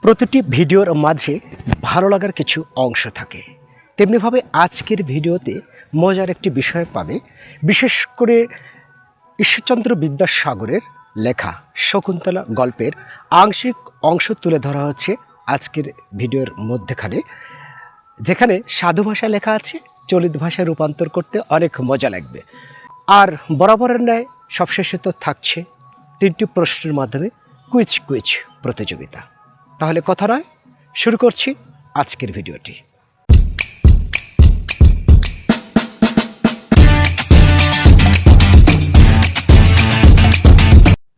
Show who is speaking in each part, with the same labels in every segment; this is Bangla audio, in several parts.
Speaker 1: প্রতিটি ভিডিওর মাঝে ভালো লাগার কিছু অংশ থাকে, তেমনিভাবে আজকের ভিডিওতে মজার একটি বিষয় পাবে। বিশেষ করে ঈশ্বরচন্দ্র বিদ্যাসাগরের লেখা শকুন্তলা গল্পের আংশিক অংশ তুলে ধরা হচ্ছে আজকের ভিডিওর মধ্যেখানে, যেখানে সাধু ভাষায় লেখা আছে, চলিত ভাষায় রূপান্তর করতে অনেক মজা লাগবে। আর বরাবরের ন্যায় সবশেষে তো থাকছে 3টি প্রশ্নের মাধ্যমে কুইজ প্রতিযোগিতা। তাহলে কথা নয়, শুরু করছি আজকের ভিডিওটি।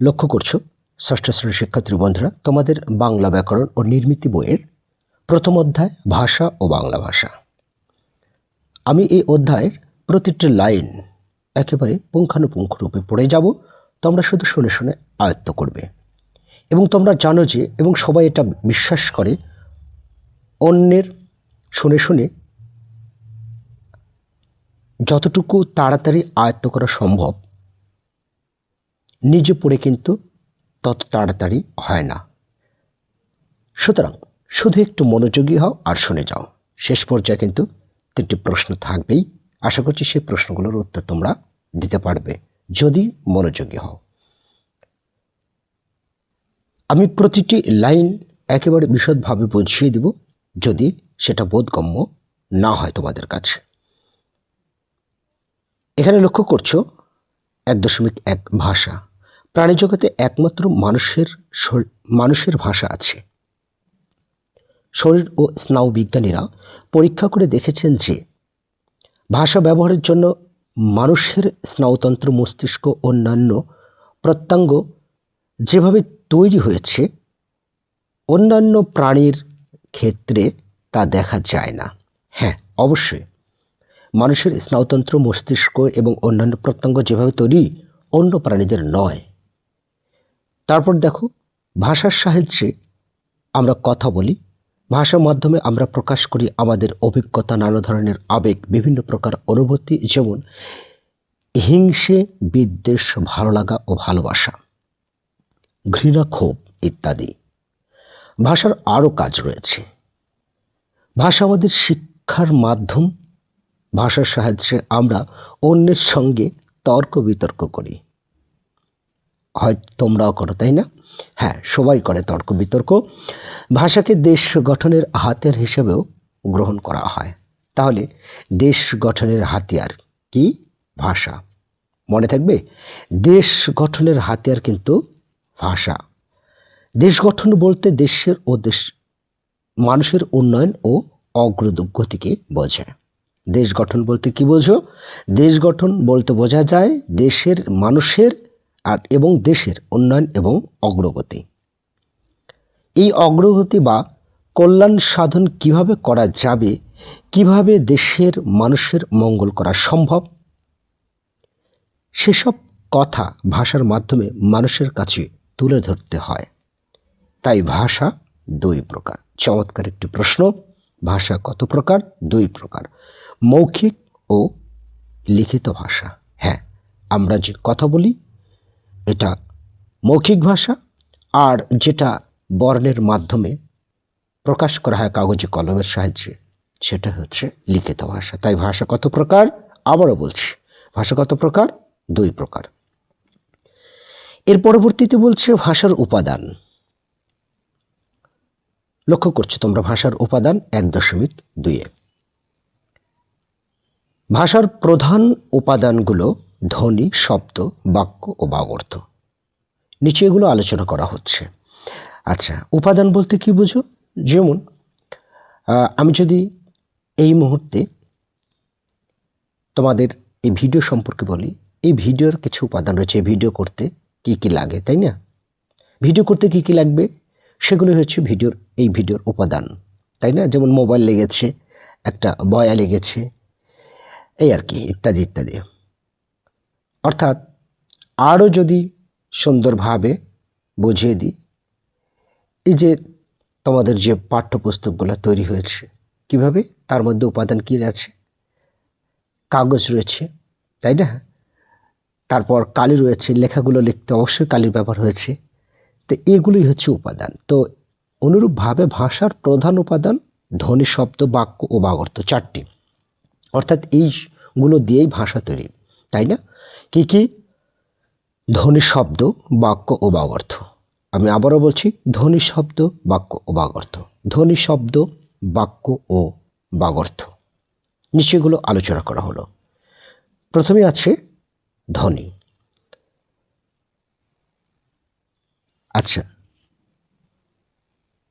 Speaker 1: লক্ষ্য করছো ষষ্ঠ শ্রেণীর শিক্ষার্থী বন্ধুরা, তোমাদের বাংলা ব্যাকরণ ও নির্মিতি বইয়ের প্রথম অধ্যায় ভাষা ও বাংলা ভাষা। আমি এই অধ্যায়ের প্রতিটি লাইন একেবারে পুঙ্খানুপুঙ্খ রূপে পড়ে যাব, তোমরা শুধু শুনে শুনে আয়ত্ত করবে। এবং তোমরা জানো যে, এবং সবাই এটা বিশ্বাস করে, অন্যের শুনে শুনে যতটুকু তাড়াতাড়ি আয়ত্ত করা সম্ভব, নিজে পড়ে কিন্তু তত তাড়াতাড়ি হয় না। সুতরাং শুধু একটু মনোযোগী হও আর শুনে যাও। শেষ পর্যায়ে কিন্তু 3টি প্রশ্ন থাকবেই। আশা করছি সেই প্রশ্নগুলোর উত্তর তোমরা দিতে পারবে যদি মনোযোগী হও। আমি প্রতিটি লাইন একেবারে বিশদভাবে বুঝিয়ে দেব, যদি সেটা বোধগম্য না হয় তোমাদের কাছে। এখানে লক্ষ্য করছো 1.1 ভাষা। প্রাণীজগতে একমাত্র মানুষের ভাষা আছে। শরীর ও স্নায়ু বিজ্ঞানীরা পরীক্ষা করে দেখেছেন যে, ভাষা ব্যবহারের জন্য মানুষের স্নায়ুতন্ত্র, মস্তিষ্ক, অন্যান্য প্রত্যঙ্গ যেভাবে তৈরি হয়েছে, অন্যান্য প্রাণীর ক্ষেত্রে তা দেখা যায় না। হ্যাঁ, অবশ্যই মানুষের স্নায়ুতন্ত্র, মস্তিষ্ক এবং অন্যান্য প্রত্যঙ্গ যেভাবে তৈরি, অন্য প্রাণীদের নয়। তারপর দেখো, ভাষার সাহায্যে আমরা কথা বলি। ভাষার মাধ্যমে আমরা প্রকাশ করি আমাদের অভিজ্ঞতা, নানা ধরনের আবেগ, বিভিন্ন প্রকার অনুভূতি, যেমন হিংসে, বিদ্বেষ, ভালো লাগা ও ভালোবাসা, ঘৃণা, ক্ষোভ ইত্যাদি। ভাষার আরও কাজ রয়েছে। ভাষা আমাদের শিক্ষার মাধ্যম। ভাষার সাহায্যে আমরা অন্যের সঙ্গে তর্ক বিতর্ক করি। হয়তো তোমরাও করো, তাই না? হ্যাঁ, সবাই করে তর্ক বিতর্ক। ভাষাকে দেশ গঠনের হাতিয়ার হিসেবেও গ্রহণ করা হয়। তাহলে দেশ গঠনের হাতিয়ার কি? ভাষা। মনে থাকবে, দেশ গঠনের হাতিয়ার কিন্তু ভাষা। দেশ গঠন বলতে দেশের ও মানুষের উন্নয়ন ও অগ্রগতিকে বোঝায়। দেশ গঠন বলতে কি বোঝো? দেশ গঠন বলতে বোঝা যায় দেশের, মানুষের এবং দেশের উন্নয়ন এবং অগ্রগতি। এই অগ্রগতি বা কল্যাণ সাধন কিভাবে করা যাবে, কিভাবে দেশের মানুষের মঙ্গল করা সম্ভব, সেসব কথা ভাষার মাধ্যমে মানুষের কাছে তুলে ধরতে হয়। তাই ভাষা 2 প্রকার। চমৎকার একটি প্রশ্ন। ভাষা কত প্রকার? 2 প্রকার, মৌখিক ও লিখিত ভাষা। হ্যাঁ, আমরা যে কথা বলি এটা মৌখিক ভাষা, আর যেটা বর্ণের মাধ্যমে প্রকাশ করা হয় কাগজে কলমের সাহায্যে, সেটা হচ্ছে লিখিত ভাষা। তাই ভাষা কত প্রকার? আবারও বলছি, ভাষা কত প্রকার? 2 প্রকার। এর পরবর্তীতে বলছে ভাষার উপাদান। লক্ষ্য করছো তোমরা, ভাষার উপাদান 1.2-এ। ভাষার প্রধান উপাদানগুলো ধ্বনি, শব্দ, বাক্য ও বাগর্থ। নিচে এগুলো আলোচনা করা হচ্ছে। আচ্ছা, উপাদান বলতে কি বুঝো? যেমন আমি যদি এই মুহূর্তে তোমাদের এই ভিডিও সম্পর্কে বলি, এই ভিডিওর কিছু উপাদান রয়েছে। ভিডিও করতে কি কি লাগে, তাই না? ভিডিও করতে কি কি লাগবে, সেগুলো হচ্ছে এই ভিডিওর উপাদান, তাই না? যেমন মোবাইল লেগেছে, একটা বয়া লেগেছে, এই আর কি, ইত্যাদি ইত্যাদি। অর্থাৎ আরও যদি সুন্দরভাবে বুঝিয়ে দিই, এই যে তোমাদের যে পাঠ্যপুস্তকগুলো তৈরি হয়েছে, কিভাবে, তার মধ্যে উপাদান কী আছে? কাগজ রয়েছে, তাই না? তারপর কালি রয়েছে, লেখাগুলো লিখতে অবশ্যই কালির ব্যবহার হয়েছে। তো এগুলোই হচ্ছে উপাদান। তো অনুরূপভাবে ভাষার প্রধান উপাদান ধ্বনি, শব্দ, বাক্য ও বাগর্থ, চারটি। অর্থাৎ এইগুলো দিয়েই ভাষা তৈরি, তাই না? কি কি? ধ্বনি, শব্দ, বাক্য ও বাগর্থ। আমি আবারও বলছি, ধ্বনি, শব্দ, বাক্য ও বাগর্থ। ধ্বনি, শব্দ, বাক্য ও বাগর্থ, নিচেগুলো আলোচনা করা হলো। প্রথমে আছে ধ্বনি। আচ্ছা,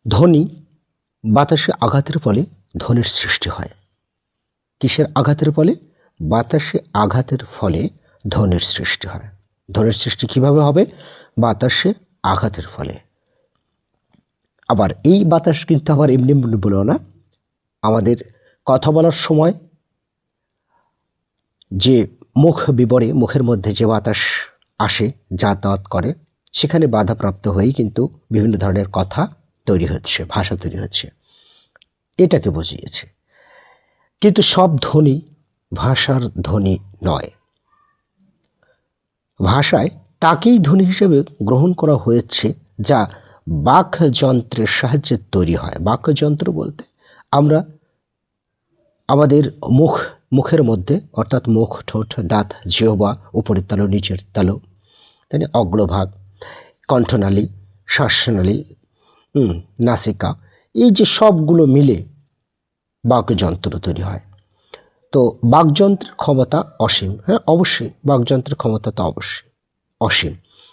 Speaker 1: ধ্বনি, বাতাসে আঘাতের ফলে ধ্বনির সৃষ্টি হয়। কিসের আঘাতের ফলে? বাতাসে আঘাতের ফলে ধ্বনির সৃষ্টি হয়। ধ্বনির সৃষ্টি কিভাবে হবে? বাতাসে আঘাতের ফলে। আবার এই বাতাস কিন্তু আবার এমনি এমনি বলো না, আমাদের কথা বলার সময় যে মুখ বিবরে, মুখের মধ্যে যে বাতাস আসে, যাতায়াত করে, সেখানে বাধাপ্রাপ্ত হয়েই কিন্তু বিভিন্ন ধরনের কথা তৈরি হচ্ছে, ভাষা তৈরি হচ্ছে, এটাকে বুঝিয়েছে। কিন্তু সব ধ্বনি ভাষার ধ্বনি নয়। ভাষায় তাকেই ধ্বনি হিসেবে গ্রহণ করা হয়েছে যা বাকযন্ত্রের সাহায্যে তৈরি হয়। বাকযন্ত্র বলতে আমরা আমাদের মুখের মধ্যে, অর্থাৎ মুখ, ঠোঁট, দাঁত, জিহ্বা, উপরের তালু, নিচের তালু, তাই না, অগ্রভাগ, কণ্ঠনালী, শ্বাসনালী, নাসিকা, এই যে সবগুলো মিলে বাকযন্ত্র তৈরি হয়। তো বাকযন্ত্রের ক্ষমতা অসীম। হ্যাঁ, অবশ্যই বাকযন্ত্রের ক্ষমতা তো অবশ্যই অসীম।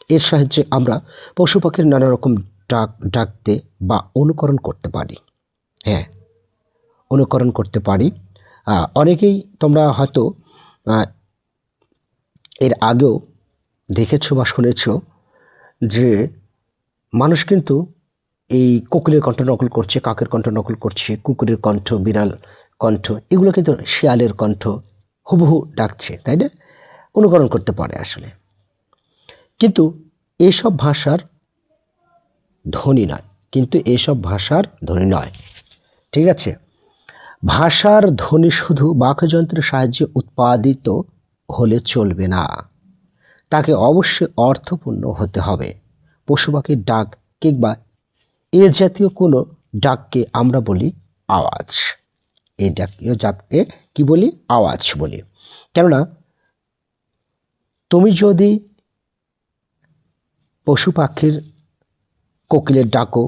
Speaker 1: এর সাহায্যে আমরা পশু পাখির নানা রকম ডাকতে বা অনুকরণ করতে পারি। হ্যাঁ, অনুকরণ করতে পারি। অনেকেই তোমরা হয়তো এর আগেও দেখেছো বা শুনেছো যে মানুষ কিন্তু এই কোকিলের কণ্ঠ নকল করছে, কাকের কণ্ঠ নকল করছে, কুকুরের কণ্ঠ, বিড়াল কণ্ঠ, এগুলো কিন্তু শিয়ালের কণ্ঠ হুবহু ডাকছে, তাই না? অনুকরণ করতে পারে আসলে। কিন্তু এসব ভাষার ধ্বনি নয়, ঠিক আছে? ভাষার ধ্বনি শুধু বাকযন্ত্রের সাহায্যে উৎপাদিত হলে চলবে না, তাকে অবশ্যই অর্থপূর্ণ হতে হবে। পশু পাখির ডাক কিংবা এ জাতীয় কোনো ডাককে আমরা বলি আওয়াজ। এই ডাকীয় জাতকে কি বলি? আওয়াজ বলি। কেননা তুমি যদি পশু পাখির কোকিলের ডাকো,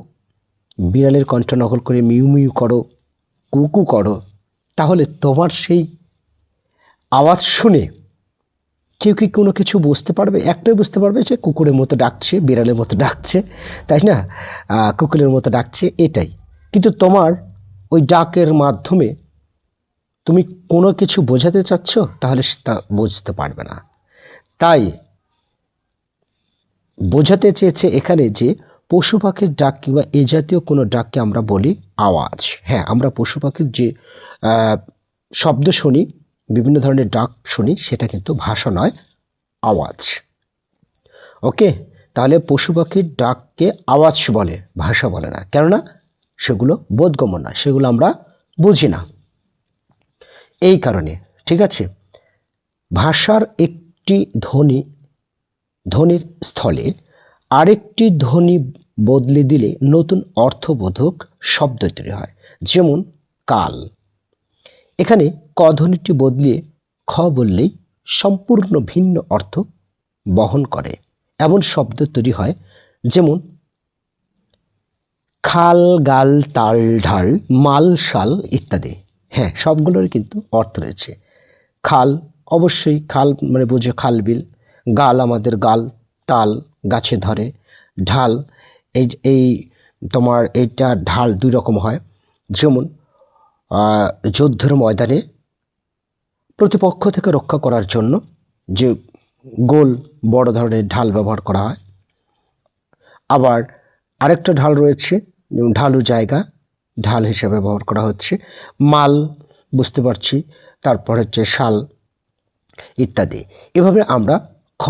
Speaker 1: বিড়ালের কণ্ঠ নকল করে মিউ মিউ করো, কুকু করো, তাহলে তোমার সেই আওয়াজ শুনে কেউ কি কোনো কিছু বুঝতে পারবে? একটাই বুঝতে পারবে যে কুকুরের মতো ডাকছে, বিড়ালের মতো ডাকছে, তাই না, কুকুরের মতো ডাকছে, এটাই। কিন্তু তোমার ওই ডাকের মাধ্যমে তুমি কোনো কিছু বোঝাতে চাচ্ছ, তাহলে তা বুঝতে পারবে না। তাই বোঝাতে চেয়েছে এখানে যে পশু পাখির ডাক কিংবা এ জাতীয় কোনো ডাককে আমরা বলি আওয়াজ। হ্যাঁ, আমরা পশু পাখির যে শব্দ শুনি, বিভিন্ন ধরনের ডাক শুনি, সেটা কিন্তু ভাষা নয়, আওয়াজ। ওকে, তাহলে পশু পাখির ডাককে আওয়াজ বলে, ভাষা বলে না। কেননা সেগুলো বোধগম্য না, সেগুলো আমরা বুঝি না, এই কারণে। ঠিক আছে, ভাষার একটি ধ্বনির স্থলে আরেকটি ধ্বনি বদলে দিলে নতুন অর্থবোধক শব্দ তৈরি হয়। যেমন কাল। এখানে ক ধ্বনিটি বদলিয়ে খ বললেই সম্পূর্ণ ভিন্ন অর্থ বহন করে এমন শব্দ তৈরি হয়। যেমন খাল, গাল, তাল, ঢাল, মাল, শাল ইত্যাদি। হ্যাঁ, সবগুলোর কিন্তু অর্থ রয়েছে। খাল, অবশ্যই খাল মানে বুঝো খাল বিল। গাল আমাদের গাল, তাল গাছে ধরে। ঢাল, এই তোমার এইটা ঢাল দুই রকম হয়। যেমন যুদ্ধের ময়দানে প্রতিপক্ষ থেকে রক্ষা করার জন্য যে গোল বড় ধরনের ঢাল ব্যবহার করা হয়। আবার আরেকটা ঢাল রয়েছে, ঢালু জায়গা, ঢাল হিসেবে ব্যবহার করা হচ্ছে। মাল বুঝতে পারছি, তারপর হচ্ছে শাল ইত্যাদি। এভাবে আমরা খ,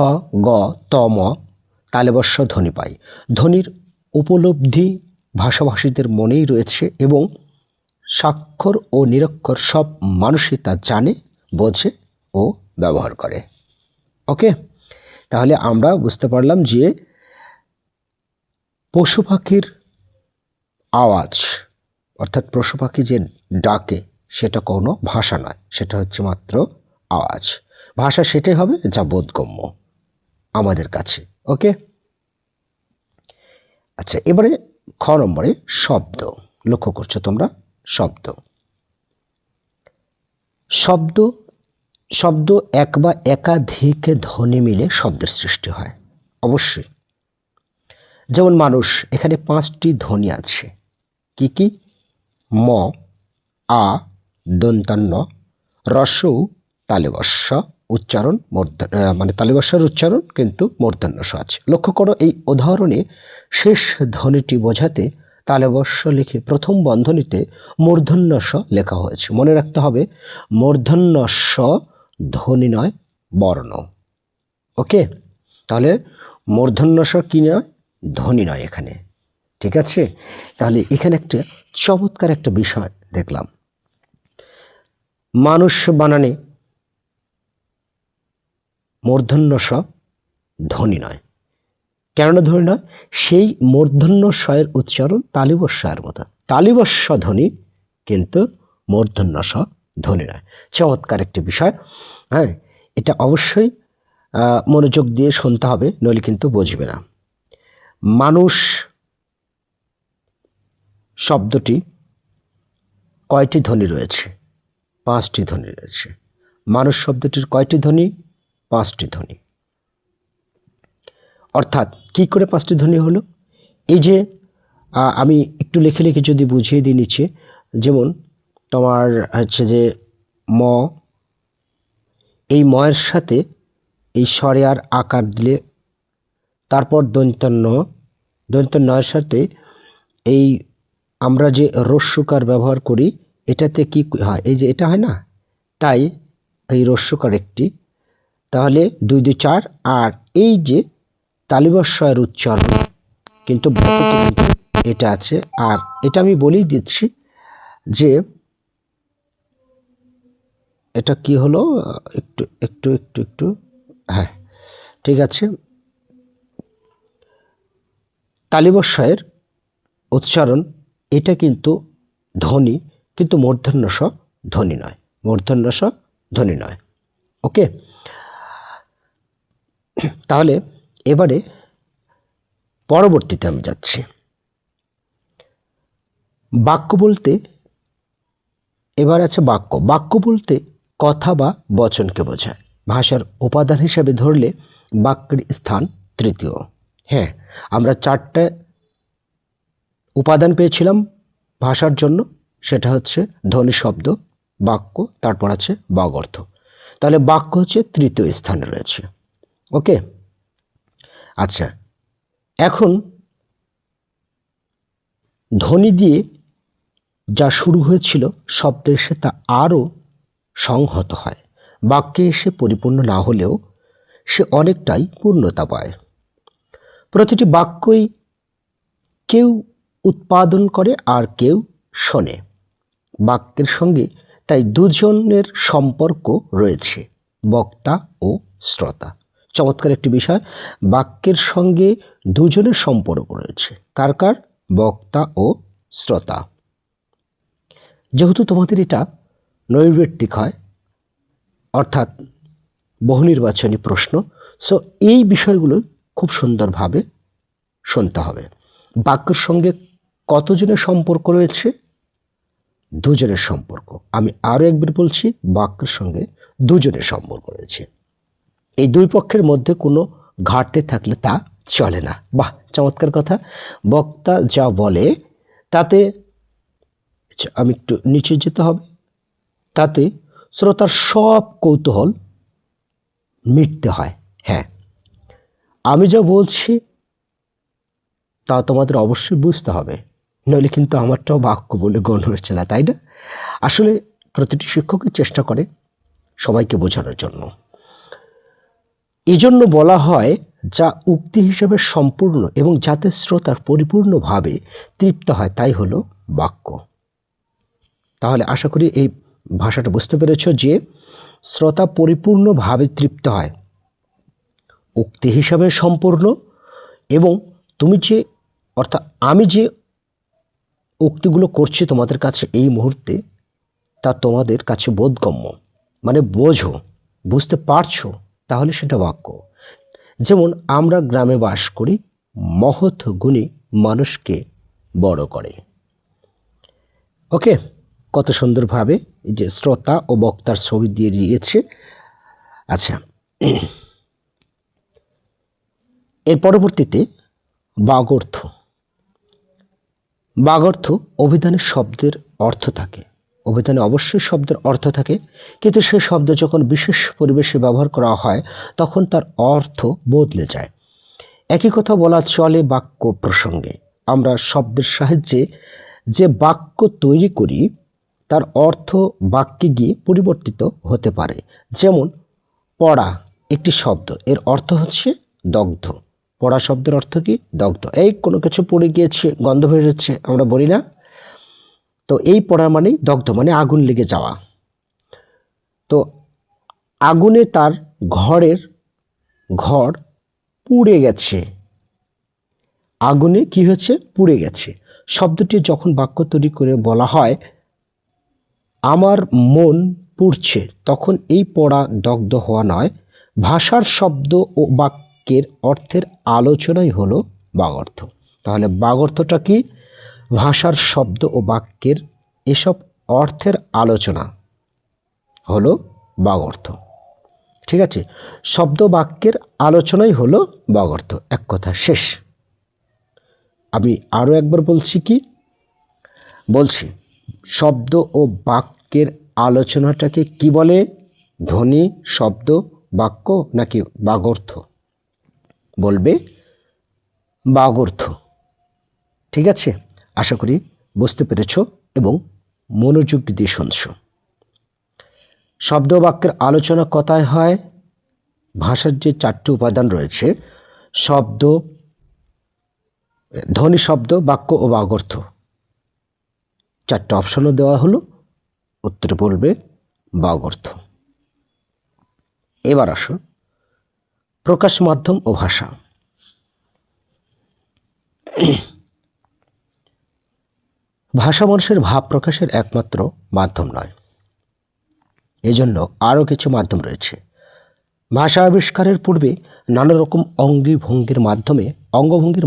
Speaker 1: গ, ত, ম তালেবস্য ধ্বনি পাই। ধ্বনির উপলব্ধি ভাষাভাষীদের মনেই রয়েছে এবং স্বাক্ষর ও নিরক্ষর সব মানুষই তা জানে, বোঝে ও ব্যবহার করে। ওকে, তাহলে আমরা বুঝতে পারলাম যে পশু পাখির আওয়াজ, অর্থাৎ পশু পাখি যে ডাকে সেটা কোনো ভাষা নয়, সেটা হচ্ছে মাত্র আওয়াজ। ভাষা সেটাই হবে যা বোধগম্য আমাদের কাছে। ওকে, আচ্ছা, এবারে খ নম্বরে শব্দ। লক্ষ্য করছো তোমরা, শব্দ। শব্দ শব্দ এক বা একাধিক ধ্বনি মিলে শব্দের সৃষ্টি হয় অবশ্যই। যেমন মানুষ, এখানে 5টি ধ্বনি আছে। কি কি? ম, আ, দন্তান্ন, রস্যৌ, তালিবস্য উচ্চারণ মানে তালিবস্যের উচ্চারণ কিন্তু মূর্ধন্য ষ আছে। লক্ষ্য করো, এই উদাহরণে শেষ ধ্বনিটি বোঝাতে তালবস্য লিখে প্রথম বন্ধনীতে মূর্ধন্য ষ লেখা হয়েছে। মনে রাখতে হবে মূর্ধন্য ষ ধ্বনি নয়, বর্ণ। ওকে, তাহলে মূর্ধন্য ষ কি নয়? ধ্বনি নয় এখানে। ঠিক আছে, তাহলে এখানে একটা চমৎকার একটা বিষয় দেখলাম। মানুষ বানানে মূর্ধন্য ষ ধ্বনি নয়। কেননা ধ্বনি নয়? সেই মূর্ধন্য ষয়ের উচ্চারণ তালিবস্যের মতো। তালিবস্য ধ্বনি, কিন্তু মূর্ধন্য ষ ধ্বনি নয়। চমৎকার একটি বিষয়। হ্যাঁ, এটা অবশ্যই মনোযোগ দিয়ে শুনতে হবে, নইলে কিন্তু বুঝবে না। মানুষ শব্দটি কয়টি ধ্বনি রয়েছে? 5টি ধ্বনি রয়েছে। মানুষ শব্দটির কয়টি ধ্বনি? 5টি ধ্বনি। অর্থাৎ কি করে 5টি ধ্বনি হলো? এই যে আমি একটু লিখে লিখে যদি বুঝিয়ে দিই নিচে, যেমন তোমার হচ্ছে যে ম, এই ময়ের সাথে এই স্বরে আর আকার দিলে, তারপর দন্ত্যন্নয়ের সাথে এই আমরা যে রস্যকার ব্যবহার করি, এটাতে কি হয়? এই যে এটা হয় না, তাই এই রস্যকার একটি, তাহলে 2 2 4। আর এই যে তালিবস্যের উচ্চারণ কিন্তু এটা আছে। আর এটা আমি বলেই দিচ্ছি যে এটা কি হলো, একটু একটু একটু একটু হ্যাঁ, ঠিক আছে। তালিবস্যের উচ্চারণ এটা কিন্তু ধ্বনি, কিন্তু মূর্ধন্য ষ ধ্বনি নয়, মূর্ধন্য ষ ধ্বনি নয়। ওকে, তাহলে এবারে পরবর্তীতে আমি যাচ্ছি। বাক্য বলতে, এবার আছে বাক্য। বাক্য বলতে কথা বা বচনকে বোঝায়। ভাষার উপাদান হিসাবে ধরলে বাক্যের স্থান তৃতীয়। হ্যাঁ, আমরা 4টে উপাদান পেয়েছিলাম ভাষার জন্য, সেটা হচ্ছে ধ্বনি, শব্দ, বাক্য, তারপর আছে বাগর্থ। তাহলে বাক্য হচ্ছে তৃতীয় স্থানে রয়েছে। ওকে, আচ্ছা, এখন ধ্বনি দিয়ে যা শুরু হয়েছিল শব্দে এসে তা আরও সংহত হয়। বাক্যে এসে পরিপূর্ণ না হলেও সে অনেকটাই পূর্ণতা পায়। প্রতিটি বাক্যই কেউ উৎপাদন করে আর কেউ শোনে। বাক্যের সঙ্গে তাই দুজনের সম্পর্ক রয়েছে, বক্তা ও শ্রোতা। চমৎকার একটি বিষয়, বাক্যের সঙ্গে দুজনের সম্পর্ক রয়েছে। কার কার? বক্তা ও শ্রোতা। যেহেতু তোমাদের এটা নৈর্ব্যক্তিক হয়, অর্থাৎ বহুনির্বাচনী প্রশ্ন, সো এই বিষয়গুলো খুব সুন্দরভাবে শুনতে হবে। বাক্যের সঙ্গে কতজনের সম্পর্ক রয়েছে? দুজনের সম্পর্ক। আমি আরও একবার বলছি, বাক্যের সঙ্গে দুজনের সম্পর্ক রয়েছে। এই দুই পক্ষের মধ্যে কোনো ঘাটতি থাকলে তা চলে না। বাহ, চমৎকার কথা। বক্তা যা বলে তাতে, আমি একটু নিচে যেতে হবে, তাতে শ্রোতার সব কৌতূহল মিটতে হয়। হ্যাঁ, আমি যা বলছি তা তোমাদের অবশ্যই বুঝতে হবে, নইলে কিন্তু আমারটাও বাক্য বলে গণ্য হচ্ছে না, তাই না? আসলে প্রতিটি শিক্ষকই চেষ্টা করে সবাইকে বোঝানোর জন্য। এই জন্য বলা হয় যা উক্তি হিসেবে সম্পূর্ণ এবং যাতে শ্রোতার পরিপূর্ণভাবে তৃপ্ত হয়, তাই হলো বাক্য। তাহলে আশা করি এই ভাষাটা বুঝতে পেরেছ যে শ্রোতা পরিপূর্ণভাবে তৃপ্ত হয়, উক্তি হিসাবে সম্পূর্ণ, এবং তুমি যে, অর্থাৎ আমি যে উক্তিগুলো করছি তোমাদের কাছে এই মুহূর্তে, তা তোমাদের কাছে বোধগম্য, মানে বোঝো, বুঝতে পারছো, তাহলে সেটা বাক্য। যেমন আমরা গ্রামে বাস করি, মহৎ গুণী মানুষকে বড় করে। ওকে, কত সুন্দরভাবে এই যে শ্রোতা ও বক্তার ছবি দিয়ে দিয়েছে। আচ্ছা, এর পরবর্তীতে বাগর্থ। বাগর্থ অভিধানে শব্দের অর্থ থাকে, অভিধানে অবশ্যই শব্দের অর্থ থাকে, কিন্তু সেই শব্দ যখন বিশেষ পরিবেশে ব্যবহার করা হয় তখন তার অর্থ বদলে যায়। একই কথা বলা চলে বাক্য প্রসঙ্গে। আমরা শব্দের সাহায্যে যে বাক্য তৈরি করি তার অর্থ বাক্যে গিয়ে পরিবর্তিত হতে পারে। যেমন পড়া একটি শব্দ, এর অর্থ হচ্ছে দগ্ধ। পড়া শব্দের অর্থ কি? দগ্ধ। এই কোনো কিছু পড়ে গিয়েছে, গন্ধ হয়ে যাচ্ছে, আমরা বলি না? তো এই পড়া মানেই দগ্ধ, মানে আগুন লেগে যাওয়া। তো আগুনে তার ঘর পুড়ে গেছে, আগুনে কি হয়েছে? পুড়ে গেছে। শব্দটি যখন বাক্য তৈরি করে বলা হয় আমার মন পুড়ছে, তখন এই পড়া দগ্ধ হওয়া নয়, ভাষার শব্দ ও বাক্যের অর্থের আলোচনাই হলো বাগর্থ। তাহলে বাগর্থটা কি? ভাষার শব্দ ও বাক্যের এসব অর্থের আলোচনা হলো বাগর্থ। ঠিক আছে, শব্দ বাক্যের আলোচনাই হলো বাগর্থ। এক কথা শেষ। আমি আরও একবার বলছি, কি বলছি? শব্দ ও বাক্যের আলোচনাটাকে কি বলে? ধ্বনি, শব্দ, বাক্য নাকি বাগর্থ? বলবে বাগর্থ। ঠিক আছে, আশা করি বুঝতে পেরেছ এবং মনোযোগ দিয়ে শুনছ। শব্দ বাক্যের আলোচনা কথায় হয়। ভাষার যে 4টি উপাদান রয়েছে, শব্দ, ধ্বনি, শব্দ, বাক্য ও বাগর্থ, 4টা অপশনও দেওয়া হলো, উত্তরে বলবে বাগর্থ। এবার আসো প্রকাশ মাধ্যম ও ভাষা। ভাষা মানুষের ভাব প্রকাশের একমাত্র মাধ্যম নয়, এজন্য আরও কিছু মাধ্যম রয়েছে। ভাষা আবিষ্কারের পূর্বে নানা রকম অঙ্গভঙ্গির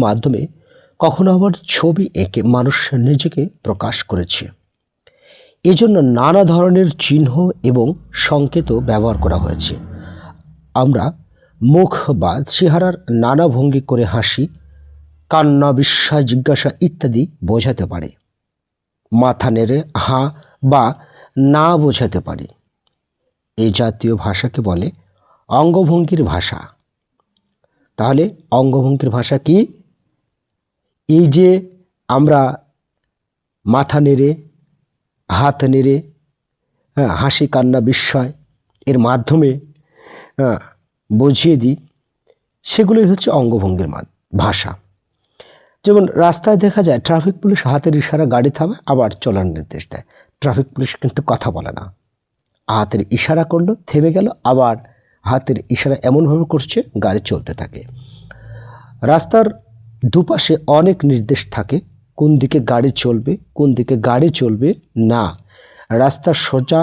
Speaker 1: মাধ্যমে কখনো আবার ছবি এঁকে মানুষ নিজেকে প্রকাশ করেছে। এজন্য নানা ধরনের চিহ্ন এবং সংকেত ব্যবহার করা হয়েছে। আমরা মুখ বা চেহারার নানা ভঙ্গি করে হাসি, কান্না, বিস্ময়, জিজ্ঞাসা ইত্যাদি বোঝাতে পারে। মাথা নেড়ে হাঁ বা না বোঝাতে পারি। এই জাতীয় ভাষাকে বলে অঙ্গভঙ্গির ভাষা। তাহলে অঙ্গভঙ্গির ভাষা কি? এই যে আমরা মাথা নেড়ে, হাত নেড়ে, হাসি, কান্না, বিস্ময় এর মাধ্যমে বুঝিয়ে দিই, সেগুলোই হচ্ছে অঙ্গভঙ্গির ভাষা। যেমন রাস্তায় দেখা যায় ট্রাফিক পুলিশ হাতের ইশারা গাড়ি থামে, আবার চলার নির্দেশ দেয়। ট্রাফিক পুলিশ কিন্তু কথা বলে না, হাতের ইশারা করলো, থেমে গেল, আবার হাতের ইশারা এমনভাবে করছে গাড়ি চলতে থাকে। রাস্তার দুপাশে অনেক নির্দেশ থাকে, কোন দিকে গাড়ি চলবে, কোন দিকে গাড়ি চলবে না, রাস্তা সোজা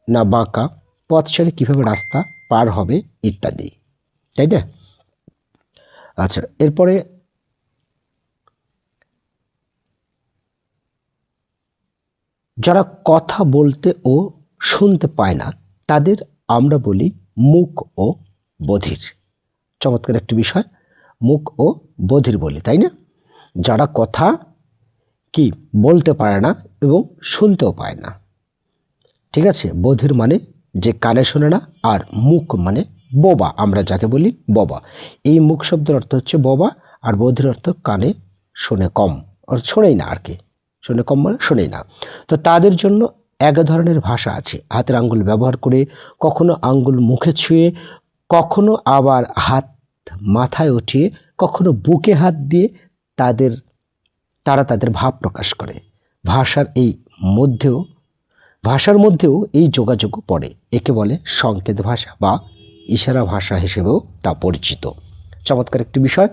Speaker 1: না বাঁকা, পথ ছেড়ে কীভাবে রাস্তা পার হবে ইত্যাদি, তাই না? আচ্ছা, এরপরে যারা কথা বলতে ও শুনতে পায় না তাদের আমরা বলি মূক ও বধির। চমৎকার একটি বিষয়, মূক ও বধির বলি, তাই না? যারা কথা কি বলতে পারে না এবং শুনতেও পায় না। ঠিক আছে, বধির মানে যে কানে শোনে না, আর মূক মানে বোবা, আমরা যাকে বলি বোবা। এই মূক শব্দের অর্থ হচ্ছে বোবা, আর বধির অর্থ কানে শোনে কম, আর শোনেই না, আর কি শোনে কম মানে শোনেই না। তো তাদের জন্য এক ধরনের ভাষা আছে। হাতের আঙ্গুল ব্যবহার করে, কখনো আঙ্গুল মুখে ছুঁয়ে, কখনো আবার হাত মাথায় উঠিয়ে, কখনো বুকে হাত দিয়ে তারা তাদের ভাব প্রকাশ করে। ভাষার মধ্যেও এই যোগাযোগ পড়ে। একে বলে সংকেত ভাষা বা ইশারা ভাষা হিসেবেও তা পরিচিত। চমৎকার একটি বিষয়।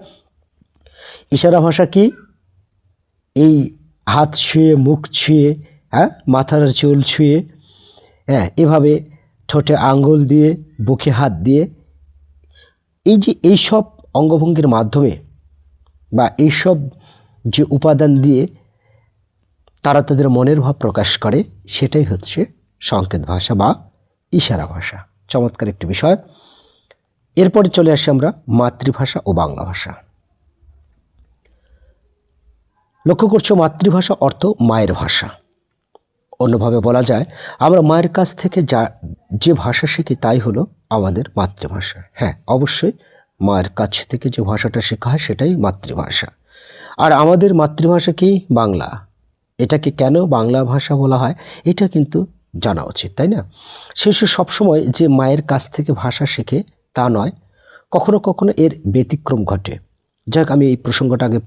Speaker 1: ইশারা ভাষা কি? এই হাত ছুঁয়ে, মুখ ছুঁয়ে, হ্যাঁ, মাথার চুল ছুঁয়ে, হ্যাঁ, এভাবে ঠোঁটে আঙ্গুল দিয়ে, বুকে হাত দিয়ে, এই যে এইসব অঙ্গভঙ্গির মাধ্যমে বা এইসব যে উপাদান দিয়ে তারা তাদের মনের ভাব প্রকাশ করে, সেটাই হচ্ছে সংকেত ভাষা বা ইশারা ভাষা। চমৎকার একটি বিষয়। এরপরে চলে আসি আমরা মাতৃভাষা ও বাংলা ভাষা। লক্ষ্য করছো, মাতৃভাষা অর্থ মায়ের ভাষা। অন্যভাবে বলা যায়, আমরা মায়ের কাছ থেকে যে ভাষা শিখি তাই হলো আমাদের মাতৃভাষা। হ্যাঁ, অবশ্যই মায়ের কাছ থেকে যে ভাষাটা শেখা হয় সেটাই মাতৃভাষা। আর আমাদের মাতৃভাষা কি? বাংলা। এটাকে কেন বাংলা ভাষা বলা হয় এটা কিন্তু জানা উচিত, তাই না? শিশু সবসময় যে মায়ের কাছ থেকে ভাষা শেখে তা নয়, কখনো কখনো এর ব্যতিক্রম ঘটে। যাক, আমি এই প্রসঙ্গটা আগে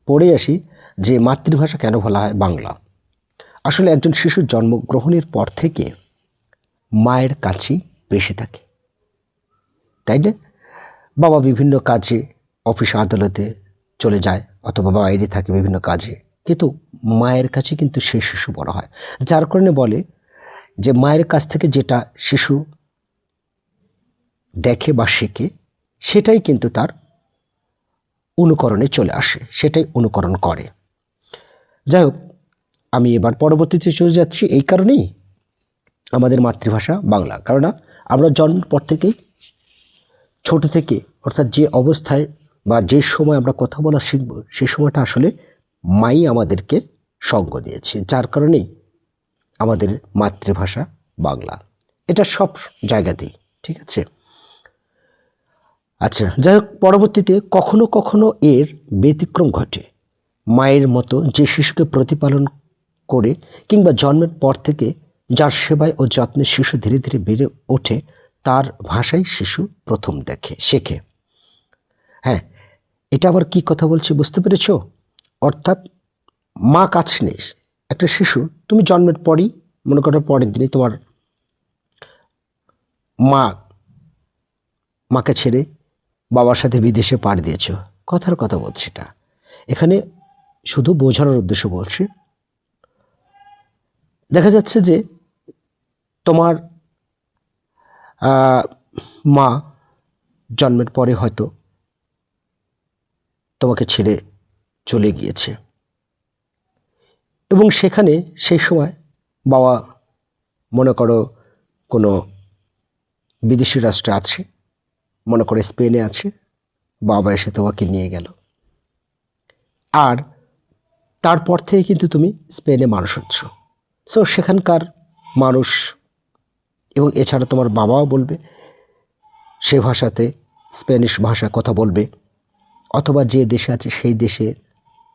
Speaker 1: পড়ে আসি যে মাতৃভাষা কেন বলা হয় বাংলা। আসলে একজন শিশুর জন্মগ্রহণের পর থেকে মায়ের কাছেই বেশি থাকে, তাই না? বাবা বিভিন্ন কাজে অফিস আদালতে চলে যায় অথবা বাইরে থাকে বিভিন্ন কাজে, কিন্তু মায়ের কাছে কিন্তু সেই শিশু বড় হয়। যার কারণে বলে যে মায়ের কাছ থেকে যেটা শিশু দেখে বা শেখে সেটাই কিন্তু তার অনুকরণে চলে আসে, সেটাই অনুকরণ করে। যাই হোক, আমি এবার পরবর্তীতে চলে যাচ্ছি এই কারণেই আমাদের মাতৃভাষা বাংলা। কারণ আমরা জন্মের পর থেকেই, ছোট থেকে, অর্থাৎ যে অবস্থায় বা যে সময় আমরা কথা বলা শিখব সেই সময়টা আসলে মাই আমাদেরকে সঙ্গ দিয়েছে, যার কারণেই আমাদের মাতৃভাষা বাংলা। এটা সব জায়গাতেই, ঠিক আছে? আচ্ছা, যাই হোক, পরবর্তীতে কখনো কখনো এর ব্যতিক্রম ঘটে। মায়ের মতো যে শিশুকে প্রতিপালন করে কিংবা জন্মের পর থেকে যার সেবায় ও যত্নে শিশু ধীরে ধীরে বেড়ে ওঠে, তার ভাষাই শিশু প্রথম শেখে। হ্যাঁ, এটা আবার কি কথা বলছি বুঝতে পেরেছ? অর্থাৎ মা কাছে নেই, একটা শিশু, তুমি জন্মের পরই, মনে করো পরের দিনই তোমার মাকে ছেড়ে বাবার সাথে বিদেশে পাড়ি দিয়েছ, কথার কথা বলছি। এটা এখানে শুধু বোঝানোর উদ্দেশ্য বলছি। দেখা যাচ্ছে যে তোমার মা জন্মের পরে হয়তো তোমাকে ছেড়ে চলে গিয়েছে এবং সেখানে সেই সময় বাবা, মনে করো কোনো বিদেশি রাষ্ট্রে আছে, মনে করে স্পেনে আছে, বাবা এসে তোমাকে নিয়ে গেল, আর তারপর থেকে কিন্তু তুমি স্পেনে মানুষ হচ্ছ। সো সেখানকার মানুষ এবং এছাড়া তোমার বাবাও বলবে সে ভাষাতে, স্প্যানিশ ভাষা কথা বলবে, অথবা যে দেশে আছে সেই দেশের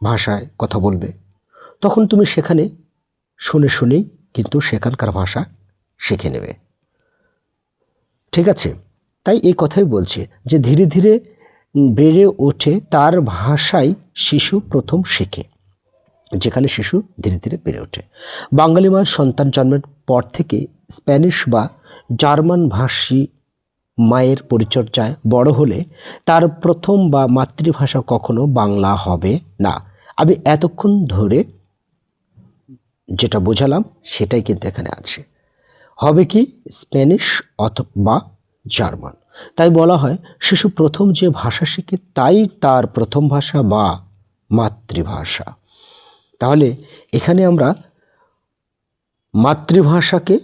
Speaker 1: ভাষায় কথা বলবে। তখন তুমি সেখানে শুনে শুনেই কিন্তু সেখানকার ভাষা শিখে নেবে, ঠিক আছে? তাই এই কথাই বলছে যে ধীরে ধীরে বেড়ে ওঠে তার ভাষাই শিশু প্রথম শেখে, যেখানে শিশু ধীরে ধীরে বেড়ে ওঠে। বাঙালি মায়ের সন্তান জন্মের পর থেকে স্প্যানিশ বা জার্মান ভাষী মায়ের পরিচর্যায় বড় হলে তার প্রথম বা মাতৃভাষা কখনো বাংলা হবে না। আমি এতক্ষণ ধরে যেটা বোঝালাম সেটাই কিন্তু এখানে আছে, হবে কি স্প্যানিশ অথবা জার্মান। তাই বলা হয় শিশু প্রথম যে ভাষা শিখে তাই তার প্রথম ভাষা বা মাতৃভাষা। তাহলে এখানে আমরা মাতৃভাষাকে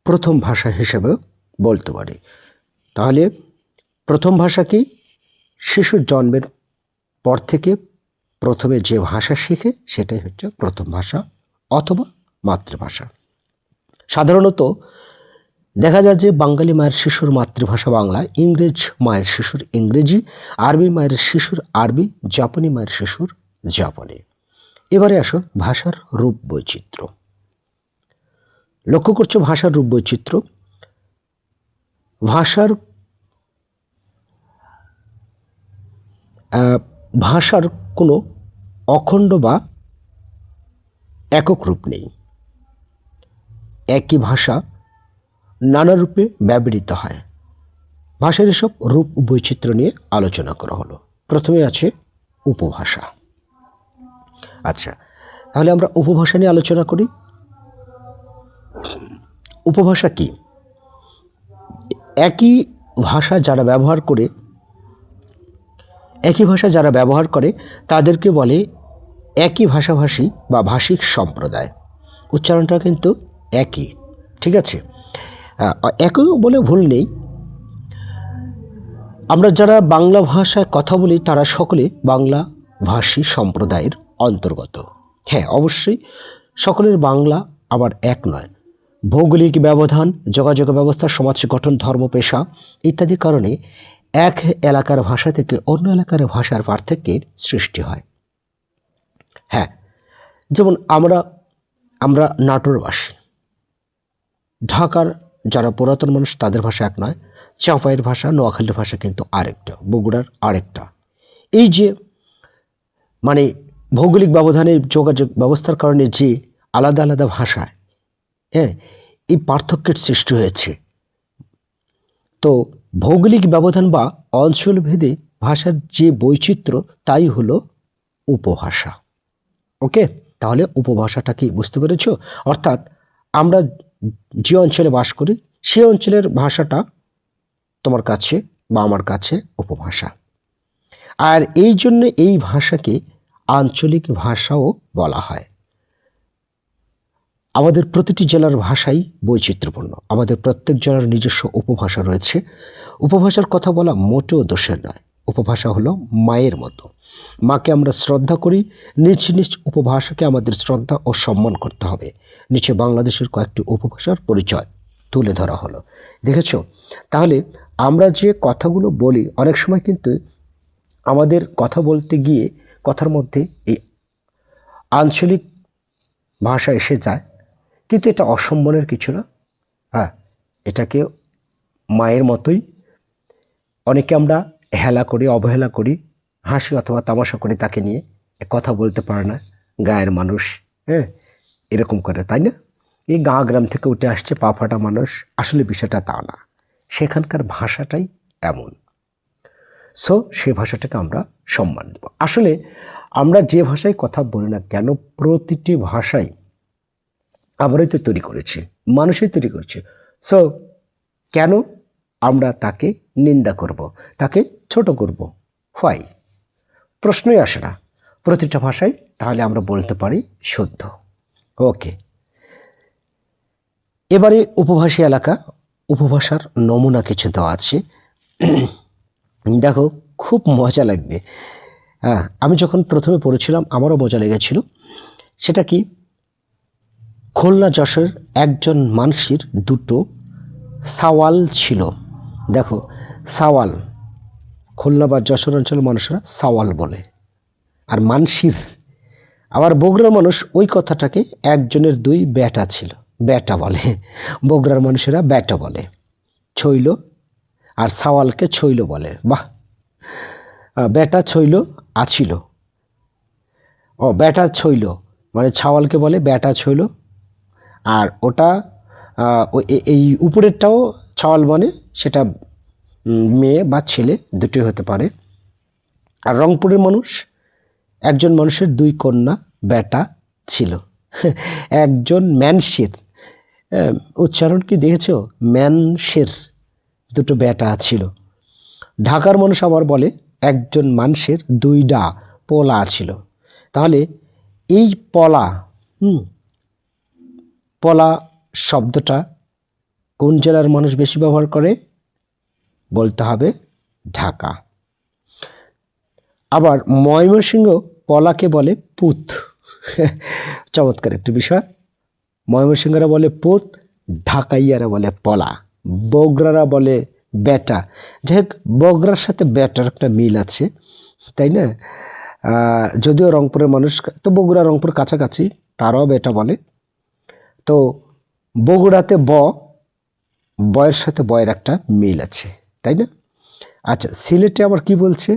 Speaker 1: প্রথম ভাষা হিসেবে বলতে পারি। তাহলে প্রথম ভাষা কি? শিশুর জন্মের পর থেকে প্রথমে যে ভাষা শিখে সেটাই হচ্ছে প্রথম ভাষা অথবা মাতৃভাষা। সাধারণত দেখা যায় যে বাঙালি মায়ের শিশুর মাতৃভাষা বাংলা, ইংরেজ মায়ের শিশুর ইংরেজি, আরবি মায়ের শিশুর আরবি, জাপানি মায়ের শিশুর জাপানি। এবারে আসো ভাষার রূপ বৈচিত্র্য। লক্ষ্য করছো ভাষার রূপ বৈচিত্র্য। ভাষার কোনো অখণ্ড বা একক রূপ নেই। একই ভাষা নানা রূপে ব্যবহৃত হয়। ভাষার এসব রূপ বৈচিত্র্য নিয়ে আলোচনা করা হলো। প্রথমে আছে উপভাষা। আচ্ছা, তাহলে আমরা উপভাষা নিয়ে আলোচনা করি। উপভাষা কি? একই ভাষা যারা ব্যবহার করে তাদেরকে বলে একই ভাষাভাষী বা ভাষিক সম্প্রদায়। উচ্চারণটা কিন্তু একই, ঠিক আছে? একই বলে ভুল নেই। আমরা যারা বাংলা ভাষায় কথা বলি তারা সকলে বাংলা ভাষী সম্প্রদায়ের অন্তর্গত। হ্যাঁ, অবশ্যই সকলের বাংলা আবার এক নয়। ভৌগোলিক ব্যবধান, যোগাযোগ ব্যবস্থা, সমাজ গঠন, ধর্ম, পেশা ইত্যাদি কারণে এক এলাকার ভাষা থেকে অন্য এলাকার ভাষার পার্থক্যের সৃষ্টি হয়। হ্যাঁ, যেমন আমরা নাটোরবাসী, ঢাকার যারা পুরাতন মানুষ তাদের ভাষা এক নয়, চাঁপাইয়ের ভাষা, নোয়াখালীর ভাষা কিন্তু আরেকটা, বগুড়ার আরেকটা। এই যে মানে ভৌগোলিক ব্যবধানের যোগাযোগ ব্যবস্থার কারণে যে আলাদা আলাদা ভাষায় হ্যাঁ এই পার্থক্যের সৃষ্টি হয়েছে। তো ভৌগোলিক ব্যবধান বা অঞ্চলভেদে ভাষার যে বৈচিত্র্য তাই হলো উপভাষা। ওকে, তাহলে উপভাষাটা কি বুঝতে পেরেছ? অর্থাৎ আমরা যে অঞ্চলে বাস করি সে অঞ্চলের ভাষাটা তোমার কাছে বা আমার কাছে উপভাষা। আর এই জন্য এই ভাষাকে আঞ্চলিক ভাষাও বলা হয়। আমাদের প্রতিটি জেলার ভাষাই বৈচিত্র্যপূর্ণ। আমাদের প্রত্যেক জেলার নিজস্ব উপভাষা রয়েছে। উপভাষার কথা বলা মোটেও দোষের নয়। উপভাষা হলো মায়ের মতো। মাকে আমরা শ্রদ্ধা করি, নিজ নিজ উপভাষাকে আমাদের শ্রদ্ধা ও সম্মান করতে হবে। নিচে বাংলাদেশের কয়েকটি উপভাষার পরিচয় তুলে ধরা হলো। দেখেছ? তাহলে আমরা যে কথাগুলো বলি অনেক সময় কিন্তু আমাদের কথা বলতে গিয়ে কথার মধ্যে এই আঞ্চলিক ভাষা এসে যায়, কিন্তু এটা অসম্মানের কিছু না। হ্যাঁ, এটাকে মায়ের মতোই অনেকে আমরা হেলা করি, অবহেলা করি, হাসি অথবা তামাশা করি তাকে নিয়ে, কথা বলতে পারে না গায়ের মানুষ, হ্যাঁ এরকম করে, তাই না? এই গাঁ গ্রাম থেকে উঠে আসছে পা ফাটা মানুষ, আসলে বিষয়টা তা না, সেখানকার ভাষাটাই এমন। সো সে ভাষাটাকে আমরা সম্মান দেব। আসলে আমরা যে ভাষায় কথা বলি না কেন, প্রতিটি ভাষাই আমরাই তো তৈরি করেছি, মানুষই তৈরি করছে। সো কেন আমরা তাকে নিন্দা করব, তাকে ছোট করব? হোয়াই? প্রশ্নই আসে না। প্রতিটা ভাষায় তাহলে আমরা বলতে পারি শুদ্ধ। ওকে, এবারে উপভাষী এলাকা, উপভাষার নমুনা কিছু দেওয়া আছে। দেখো, খুব মজা লাগবে। হ্যাঁ, আমি যখন প্রথমে পড়েছিলাম আমারও মজা লেগেছিল। সেটা কি? খুলনা যশোর একজন মানুষের দুটো সাওয়াল ছিল। দেখো, সাওয়াল, খুলনা বা যশোর অঞ্চলের মানুষরা সাওয়াল বলে, আর মানসির। আবার বগুড়ার মানুষ ওই কথাটাকে একজনের দুই বেটা ছিল, বেটা বলে। বগুড়ার মানুষেরা বেটা বলে, ছইল, আর সাওয়ালকে ছইল বলে। বাহ, বেটা ছইল আছিল। ও, বেটা ছইল মানে ছাওয়ালকে বলে বেটা ছইল, আর ওটা এই উপরেরটাও ছাওয়াল মানে সেটা মেয়ে বা ছেলে দুটোই হতে পারে। আর রংপুরের মানুষ, একজন মানুষের দুই কন্যা বেটা ছিল। একজন ম্যানসের, উচ্চারণ কি দেখেছ? ম্যানসের দুটো বেটা ছিল। ঢাকার মানুষ আবার বলে একজন মানুষের দুইটা পোলা ছিল। তাহলে এই পলা, পলা শব্দটা কোন জেলার মানুষ বেশি ব্যবহার করে? বলতে হবে ঢাকা। আবার ময়মনসিংহ পলাকে বলে পুত। চমৎকার একটি বিষয়। ময়মনসিংহরা বলে পুত, ঢাকাইয়ারা বলে পলা, বগুড়ারা বলে বেটা। যাই হোক, বগুড়ার সাথে বেটার একটা মিল আছে, তাই না? যদিও রংপুরের মানুষ, তো বগুড়া রংপুর কাছাকাছি, তারাও বেটা বলে। তো বগুড়াতে বয়ের সাথে বয়ের একটা মিল আছে, তাই না? আচ্ছা, সিলেটে আবার কি বলছে?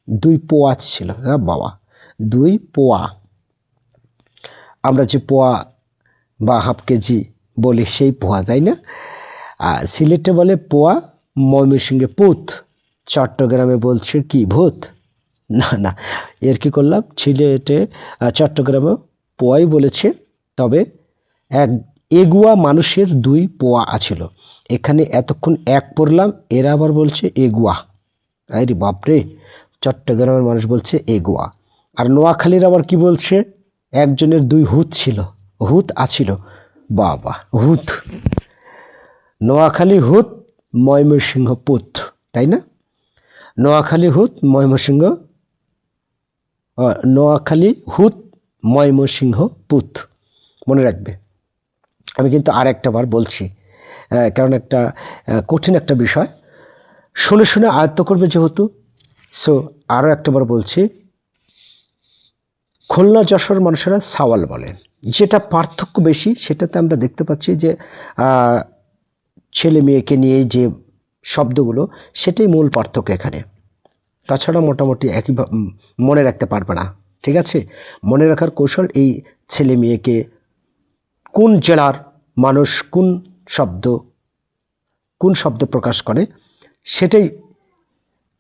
Speaker 1: দুই পোয়া ছিল। হ্যাঁ বাবা, দুই পোয়া। আমরা যে পোয়া বা হাফ কেজি বলি সেই পোয়া, তাই না? সিলেটে বলে পোয়া, ময়মনসিংহে পুত, চট্টগ্রামে বলছে কি ভূত? না না, এর কি করলাম, সিলেটে চট্টগ্রামে পোয়াই বলেছে, তবে এক এগুয়া মানুষের 2 পোয়া আছিল। এখানে এতক্ষণ এক পড়লাম, এরা আবার বলছে এগুয়া। আরে বাপরে, চট্টগ্রামের মানুষ বলছে এগুয়া। আর নোয়াখালীর আবার কি বলছে, একজনের 2 হুত ছিল, হুত আছিল। বাবা, হুত, নোয়াখালী হুত, ময়মনসিংহ পুত, তাই না? নোয়াখালী হুত, ময়মনসিংহ, নোয়াখালী হুত, ময়মনসিংহ পুত, মনে রাখবে। আমি কিন্তু আর একটা বার বলছি, কারণ একটা কঠিন একটা বিষয়, শুনে শুনে আয়ত্ত করবে যেহেতু। সো আরও একটাবার বলছি, খুলনা যশোর মানুষেরা সাওয়াল বলে। যেটা পার্থক্য বেশি সেটাতে আমরা দেখতে পাচ্ছি যে ছেলে মেয়েকে নিয়ে যে শব্দগুলো, সেটাই মূল পার্থক্য এখানে। তাছাড়া মোটামুটি একই মনে রাখতে পারবে না। ঠিক আছে, মনে রাখার কৌশল এই ছেলে মেয়েকে কোন জেলার মানুষ কোন শব্দ প্রকাশ করে, সেটাই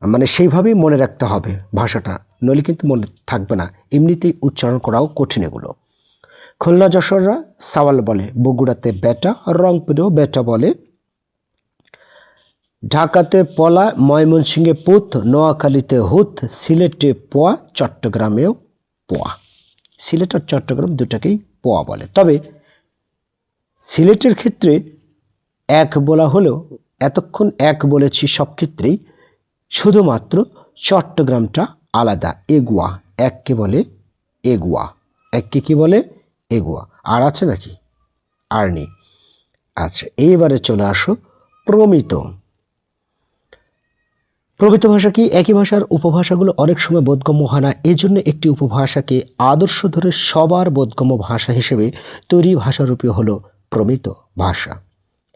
Speaker 1: মানে সেইভাবেই মনে রাখতে হবে ভাষাটা, নইলে কিন্তু মনে থাকবে না। এমনিতেই উচ্চারণ করাও কঠিন এগুলো। খুলনা যশোররা সাওয়াল বলে, বগুড়াতে বেটা, রংপুরেও বেটা বলে, ঢাকাতে পলা, ময়মনসিংহে পুত, নোয়াখালীতে হুত, সিলেটে পোয়া, চট্টগ্রামেও পোয়া। সিলেট আর চট্টগ্রাম দুটাকেই পোয়া বলে। তবে সিলেটের ক্ষেত্রে এক বলা হলেও, এতক্ষণ এক বলেছি সব ক্ষেত্রেই, শুধুমাত্র চট্টগ্রামটা আলাদা, এগুয়া। এককে বলে এগুয়া, এককে কি বলে এগুয়া। আর আছে নাকি? আর নেই। আচ্ছা, এইবারে চলে আসো প্রমিত। প্রমিত ভাষা কি? একই ভাষার উপভাষাগুলো অনেক সময় বোধগম্য হয় না, এই জন্য একটি উপভাষাকে আদর্শ ধরে সবার বোধগম্য ভাষা হিসেবে তৈরি ভাষারূপী হলো প্রমিত ভাষা।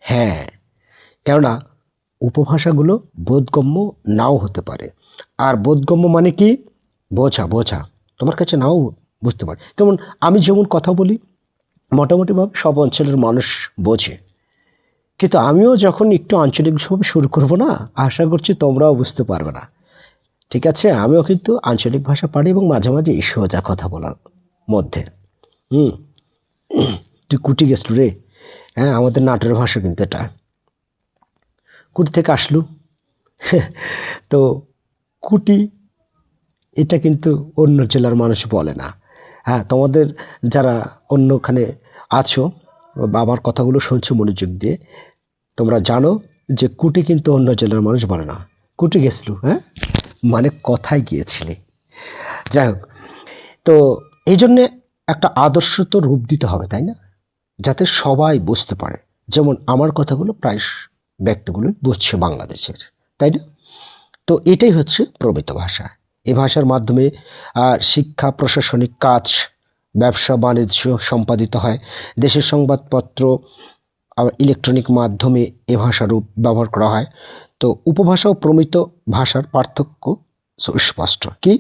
Speaker 1: হ্যাঁ, কেননা উপভাষাগুলো বোধগম্য নাও হতে পারে। আর বোধগম্য মানে কি? বোঝা তোমার কাছে নাও বুঝতে পারে। যেমন আমি যেমন কথা বলি, মোটামুটিভাবে সব অঞ্চলের মানুষ বোঝে, কিন্তু আমিও যখন একটু আঞ্চলিকভাবে শুরু করব না, আশা করছি তোমরাও বুঝতে পারবে না। ঠিক আছে, আমিও কিন্তু আঞ্চলিক ভাষা পারি এবং মাঝে মাঝে সোজা কথা বলার মধ্যে। তুই কুটি গেছলু রে? হ্যাঁ, আমাদের নাটোরের ভাষা কিন্তু এটা। কুটি থেকে আসলু। তো কুটি, এটা কিন্তু অন্য জেলার মানুষ বলে না। হ্যাঁ, তোমাদের যারা অন্যখানে আছো, বাবার কথাগুলো শুনছো মনোযোগ দিয়ে, তোমরা জানো যে কুটি কিন্তু অন্য জেলার মানুষ বলে না। কুটি গেছলু, হ্যাঁ, মানে কথায় গিয়েছিলে। যাই হোক, তো এই জন্যে একটা আদর্শ তো রূপ দিতে হবে, তাই না? যাতে সবাই বুঝতে পারে। যেমন আমার কথাগুলো প্রায় ব্যক্তিগুলো বুঝছে বাংলাদেশের, তাই না? তো এটাই হচ্ছে প্রমিত ভাষা। এই ভাষার মাধ্যমে শিক্ষা, প্রশাসনিক কাজ, ব্যবসা বাণিজ্য সম্পাদিত হয়। দেশের সংবাদপত্র, আবার ইলেকট্রনিক মাধ্যমে এ ভাষার রূপ ব্যবহার করা হয়। তো উপভাষা ও প্রমিত ভাষার পার্থক্য সুস্পষ্ট। কি?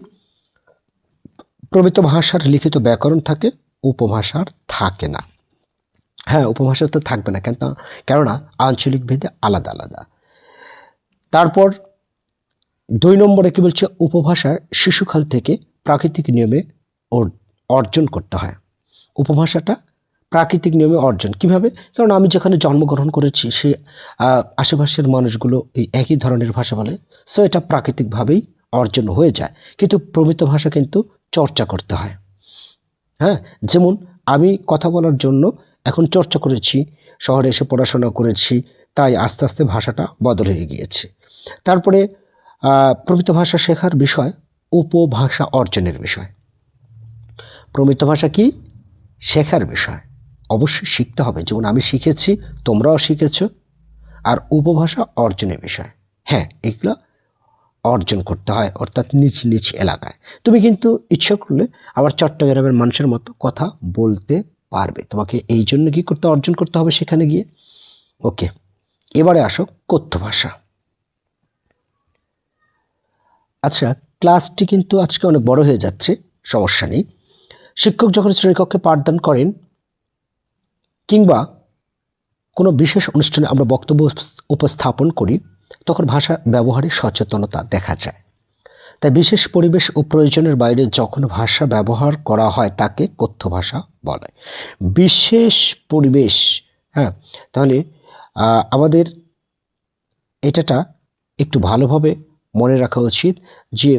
Speaker 1: প্রমিত ভাষার লিখিত ব্যাকরণ থাকে, উপভাষার থাকে না। হ্যাঁ, উপভাষা তো থাকবে না, কেননা আঞ্চলিক ভেদে আলাদা আলাদা। তারপর 2 নম্বরে কি বলছে? উপভাষা শিশুকাল থেকে প্রাকৃতিক নিয়মে অর্জন করতে হয়। উপভাষাটা প্রাকৃতিক নিয়মে অর্জন কিভাবে? কারণ আমি যেখানে জন্মগ্রহণ করেছি সে আশেপাশের মানুষগুলো এই একই ধরনের ভাষা বলে, সো এটা প্রাকৃতিকভাবেই অর্জন হয়ে যায়। কিন্তু প্রমিত ভাষা কিন্তু চর্চা করতে হয়। হ্যাঁ, যেমন আমি কথা বলার জন্য এখন চর্চা করেছি, শহরে এসে পড়াশোনা করেছি, তাই আস্তে আস্তে ভাষাটা বদল হয়ে গিয়েছে। তারপরে প্রমিত ভাষা শেখার বিষয় উপভাষা অর্জনের বিষয়। প্রমিত ভাষা কি? শেখার বিষয়, অবশ্যই শিখতে হবে। যেমন আমি শিখেছি, তোমরাও শিখেছ। আর উপভাষা অর্জনের বিষয়, হ্যাঁ, এগুলো অর্জন করতে হয়, অর্থাৎ নিজ নিজ এলাকায়। তুমি কিন্তু ইচ্ছা করলে আবার চট্টগ্রামের মানুষের মতো কথা বলতে পারবে। তোমাকে এই জন্য কি করতে, অর্জন করতে হবে সেখানে গিয়ে। ওকে, এবারে আসো কথ্য ভাষা। আচ্ছা, ক্লাসটি কিন্তু আজকে অনেক বড় হয়ে যাচ্ছে, সমস্যা নেই। শিক্ষক যখন শ্রেণীকক্ষে পাঠদান করেন কিংবা কোনো বিশেষ অনুষ্ঠানে আমরা বক্তব্য উপস্থাপন করি, তখন ভাষা ব্যবহারে সচেতনতা দেখা যায়। তাই বিশেষ পরিবেশ ও প্রয়োজনের বাইরে যখন ভাষা ব্যবহার করা হয় তাকে কথ্য ভাষা বলে। বিশেষ পরিবেশ, হ্যাঁ, তাহলে আমাদের এটাটা একটু ভালোভাবে মনে রাখা উচিত যে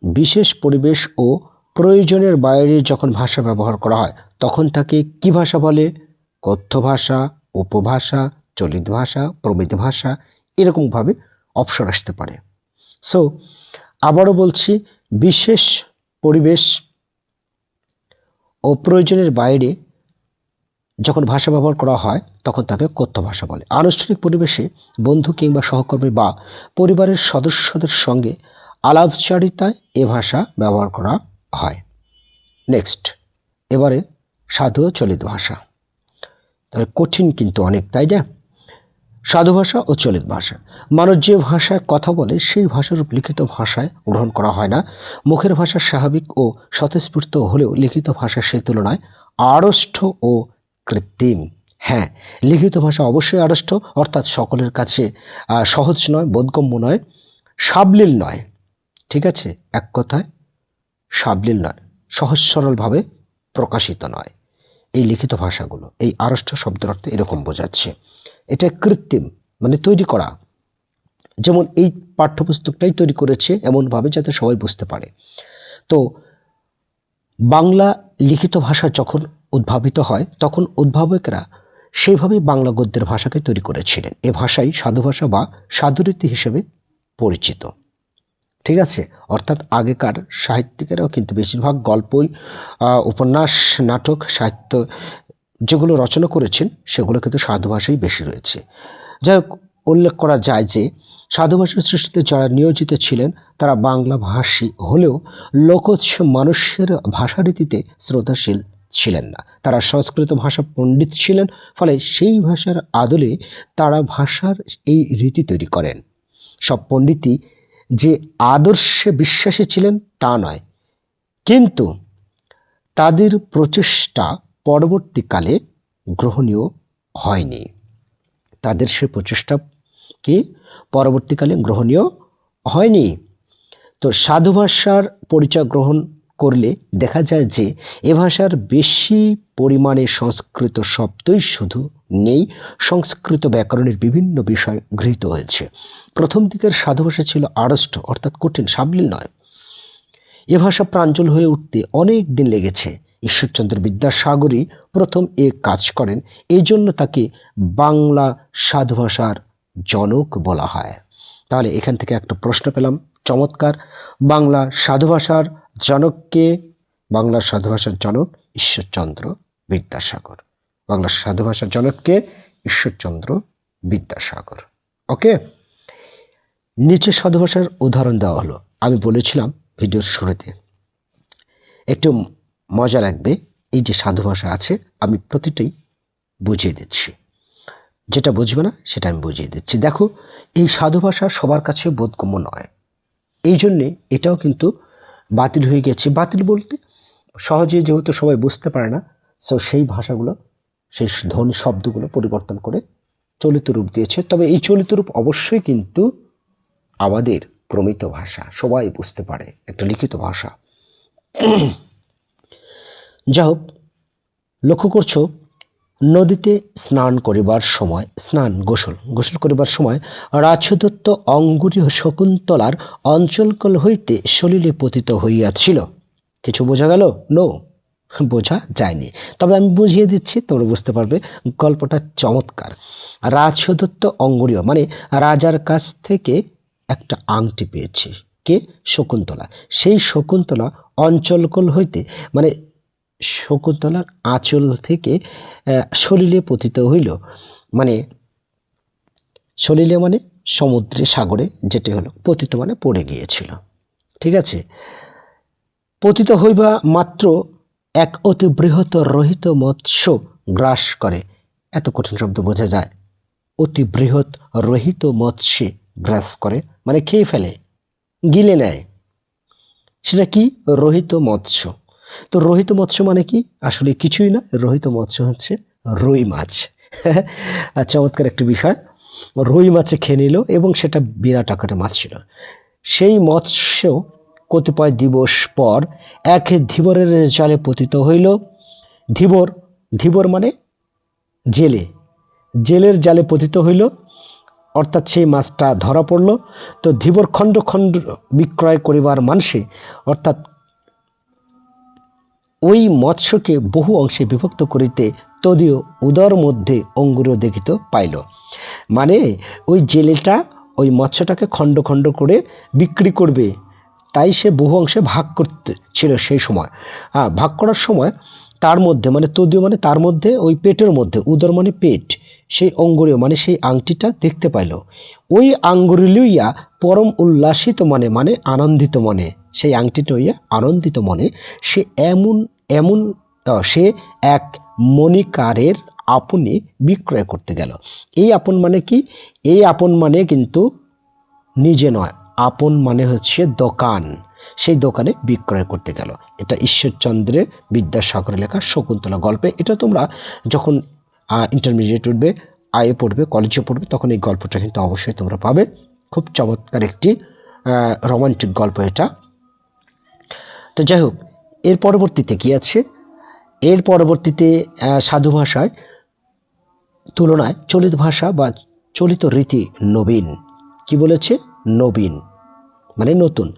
Speaker 1: বিশেষ পরিবেশ ও প্রয়োজনের বাইরে যখন ভাষা ব্যবহার করা হয় তখন তাকে কি ভাষা বলে? কথ্য ভাষা, উপভাষা, চলিত ভাষা, প্রমিত ভাষা, এরকমভাবে অপশন আসতে পারে। সো আবারও বলছি, বিশেষ পরিবেশ ও প্রয়োজনের বাইরে যখন ভাষা ব্যবহার করা হয় তখন তাকে কথ্য ভাষা বলে। আনুষ্ঠানিক পরিবেশে বন্ধু কিংবা সহকর্মী বা পরিবারের সদস্যদের সঙ্গে আলাপচারিতায় এ ভাষা ব্যবহার করা হয়। নেক্সট, এবারে সাধু ও চলিত ভাষা। তাহলে কঠিন কিন্তু অনেক, তাই না? সাধু ভাষা ও চলিত ভাষা। মানুষ যে ভাষায় কথা বলে সেই ভাষার লিখিত ভাষায় গ্রহণ করা হয় না। মুখের ভাষা স্বাভাবিক ও স্বতঃস্ফূর্ত হলেও লিখিত ভাষা সেই তুলনায় আড়ষ্ট ও কৃত্রিম। হ্যাঁ, লিখিত ভাষা অবশ্যই আড়ষ্ট, অর্থাৎ সকলের কাছে সহজ নয়, বোধগম্য নয়, সাবলীল নয়। ঠিক আছে, এক কথায় সাবলীল নয়, সহজ সরলভাবে প্রকাশিত নয় এই লিখিত ভাষাগুলো। এই আড়ষ্ট শব্দের অর্থ এরকম বোঝাচ্ছে। এটা কৃত্রিম, মানে তৈরি করা। যেমন এই পাঠ্যপুস্তকটাই তৈরি করেছে এমনভাবে যাতে সবাই বুঝতে পারে। তো বাংলা লিখিত ভাষা যখন উদ্ভাবিত হয় তখন উদ্ভাবকরা সেইভাবেই বাংলা গদ্যের ভাষাকে তৈরি করেছিলেন। এ ভাষাই সাধু ভাষা বা সাধুরীতি হিসেবে পরিচিত। ঠিক আছে, অর্থাৎ আগেকার সাহিত্যিকেরাও কিন্তু বেশিরভাগ গল্পই, উপন্যাস, নাটক, সাহিত্য যেগুলো রচনা করেছেন সেগুলো কিন্তু সাধু ভাষাই বেশি রয়েছে। যাই হোক, উল্লেখ করা যায় যে সাধু ভাষার সৃষ্টিতে যারা নিয়োজিত ছিলেন তারা বাংলা ভাষী হলেও লোকজ মানুষের ভাষারীতিতে শ্রদ্ধাশীল ছিলেন না। তারা সংস্কৃত ভাষা পণ্ডিত ছিলেন, ফলে সেই ভাষার আদলে তারা ভাষার এই রীতি তৈরি করেন। সব পণ্ডিতই যে আদর্শে বিশ্বাসী ছিলেন তা নয়, কিন্তু তাদের প্রচেষ্টা পরবর্তীকালে গ্রহণীয় হয়নি। তাদের সে প্রচেষ্টা কি পরবর্তীকালে গ্রহণীয় হয়নি। তো সাধু ভাষার পরিচয় গ্রহণ করলে দেখা যায় যে এ ভাষার বেশি পরিমাণে সংস্কৃত শব্দই শুধু নেই, সংস্কৃত ব্যাকরণের বিভিন্ন বিষয় গৃহীত হয়েছে। প্রথম দিকের সাধু ভাষা ছিল আড়ষ্ট, অর্থাৎ কঠিন, সাবলীল নয়। এ ভাষা প্রাঞ্জল হয়ে উঠতে অনেক দিন লেগেছে। ঈশ্বরচন্দ্র বিদ্যাসাগরই প্রথম এ কাজ করেন, এই জন্য তাকে বাংলা সাধু ভাষার জনক বলা হয়। তাহলে এখান থেকে একটা প্রশ্ন পেলাম, চমৎকার। বাংলা সাধু ভাষার জনককে? বাংলার সাধু ভাষার জনক ঈশ্বরচন্দ্র বিদ্যাসাগর। বাংলার সাধু ভাষার জনককে? ঈশ্বরচন্দ্র বিদ্যাসাগর। ওকে, নিচে সাধু ভাষার উদাহরণ দেওয়া হলো। আমি বলেছিলাম ভিডিওর শুরুতে একটু মজা লাগবে, এই যে সাধু ভাষা আছে আমি প্রতিটাই বুঝিয়ে দিচ্ছি, যেটা বুঝবে না সেটা আমি বুঝিয়ে দিচ্ছি। দেখো, এই সাধু ভাষা সবার কাছে বোধগম্য নয়, এই জন্যে এটাও কিন্তু বাতিল হয়ে গেছে। বাতিল বলতে সহজে যেহেতু সবাই বুঝতে পারে না, সো সেই ভাষাগুলো, সেই ধ্বনি শব্দগুলো পরিবর্তন করে চলিত রূপ দিয়েছে। তবে এই চলিত রূপ অবশ্যই কিন্তু আমাদের প্রমিত ভাষা, সবাই বুঝতে পারে, একটা লিখিত ভাষা। যাই হোক, লক্ষ্য করছো নদীতে স্নান করিবার সময়, গোসল করিবার সময় রাজদত্ত অঙ্গুরীয় শকুন্তলার অঞ্চলকল হইতে সলিলে পতিত হইয়াছিল। কিছু বোঝা গেল? নো, বোঝা যায়নি, তবে আমি বুঝিয়ে দিচ্ছি, তোমরা বুঝতে পারবে। গল্পটা চমৎকার। রাজদত্ত অঙ্গুরীয় মানে রাজার কাছ থেকে একটা আংটি পেয়েছে কে? শকুন্তলা। সেই শকুন্তলা অঞ্চলকল হইতে মানে শকুন্তলার আঁচল থেকে সলিলে পতিত হইল, মানে সলিলে মানে সমুদ্রে, সাগরে, যেটি হলো পতিত মানে পড়ে গিয়েছিল। ঠিক আছে, পতিত হইবা মাত্র এক অতি বৃহৎ রহিত মৎস্য গ্রাস করে। এত কঠিন শব্দ বোঝা যায়? অতি বৃহৎ রহিত মৎস্যে গ্রাস করে মানে খেয়ে ফেলে, গিলে নেয়। সেটা কি? রহিত মৎস্য। তো রহিত মৎস্য মানে কি? আসলে কিছুই না, রহিত মৎস্য হচ্ছে রুই মাছ। চমৎকার একটি বিষয়। রুই মাছে খেয়ে নিল এবং সেটা বিরাট আকারের মাছ ছিল। সেই মৎস্য কতিপয় দিবস পর এক ধীবরের জালে পতিত হইল। ধীবর মানে জেলের জালে পতিত হইল, অর্থাৎ সেই মাছটা ধরা পড়ল। তো ধীবর খণ্ড খণ্ড বিক্রয় করিবার মানসে, অর্থাৎ ওই মৎস্যকে বহু অংশে বিভক্ত করিতে তদীয় উদর মধ্যে অঙ্গুরও দেখিতে পাইল। মানে ওই জেলেটা ওই মৎস্যটাকে খণ্ড খণ্ড করে বিক্রি করবে, তাই সে বহু অংশে ভাগ করতে ছিল সেই সময়। ভাগ করার সময় তার মধ্যে মানে তদীয় মানে তার মধ্যে ওই পেটের মধ্যে, উদর মানে পেট, সেই অঙ্গুরীয় মানে সেই আংটিটা দেখতে পাইল। ওই আঙ্গুরি লইয়া পরম উল্লাসিত মনে মানে আনন্দিত মনে, সেই আংটিটা লইয়া আনন্দিত মনে সে সে এক মণিকারের আপনি বিক্রয় করতে গেল। এই আপন মানে কি? এই আপন মানে কিন্তু নিজে নয়, আপন মানে হচ্ছে দোকান। সেই দোকানে বিক্রয় করতে গেল। এটা ঈশ্বরচন্দ্র বিদ্যাসাগরের লেখা শকুন্তলা গল্পে। এটা তোমরা যখন ইন্টারমিডিয়েট উঠবে, আইএ পড়বে, কলেজে পড়বে, তখন এই গল্পটা কিন্তু অবশ্যই তোমরা পাবে। খুব চমৎকার একটি রোমান্টিক গল্প এটা। তো যাই হোক, এর পরবর্তীতে কি আছে? এর পরবর্তীতে সাধু ভাষায় তুলনায় চলিত ভাষা বা চলিত রীতি নবীন। কি বলেছে? নবীন মানে নতুন।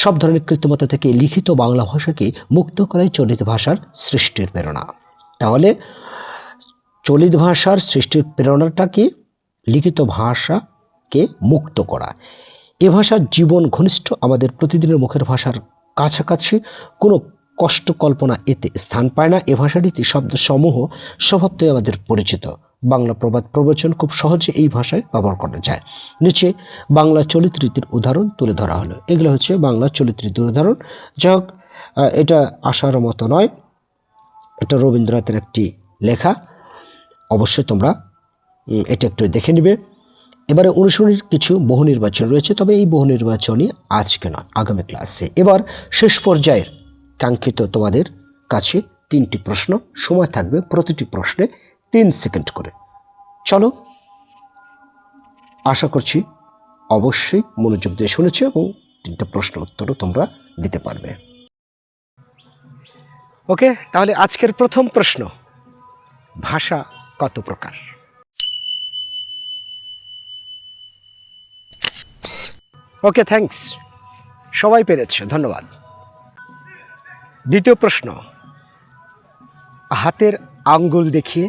Speaker 1: সব ধরনের কৃত্রিমতা থেকে লিখিত বাংলা ভাষাকে মুক্ত করাই চলিত ভাষার সৃষ্টির প্রেরণা। তাহলে চলিত ভাষার সৃষ্টির প্রেরণাটা কি? লিখিত ভাষাকে মুক্ত করা। এ ভাষার জীবন ঘনিষ্ঠ, আমাদের প্রতিদিনের মুখের ভাষার কাছাকাছি, কোনো কষ্ট কল্পনা এতে স্থান পায় না। এ ভাষাটিতে শব্দসমূহ স্বভাবতই আমাদের পরিচিত। বাংলা প্রবাদ প্রবচন খুব সহজে এই ভাষায় ব্যবহার করা যায়। নিচে বাংলা চলিত রীতির উদাহরণ তুলে ধরা হলো। এগুলো হচ্ছে বাংলা চলিত রীতির উদাহরণ। যাই হোক, এটা আসার মতো নয়, এটা রবীন্দ্রনাথের একটি লেখা। অবশ্যই তোমরা এটা একটু দেখে নিবে। এবারে অনুশীলনের কিছু বহু নির্বাচন রয়েছে, তবে এই বহু নির্বাচনই আজকে নয়, আগামী ক্লাসে। এবার শেষ পর্যায়ের কাঙ্ক্ষিত তোমাদের কাছে 3টি প্রশ্ন, সময় থাকবে প্রতিটি প্রশ্নে 3 সেকেন্ড করে। চলো, আশা করছি অবশ্যই মনোযোগ দিয়ে শুনেছো এবং 3টা প্রশ্নের উত্তরও তোমরা দিতে পারবে। ওকে, তাহলে আজকের প্রথম প্রশ্ন, ভাষা কত প্রকার? ওকে, থ্যাঙ্কস, সবাই পেরেছে, ধন্যবাদ। দ্বিতীয় প্রশ্ন, হাতের আঙ্গুল দেখিয়ে,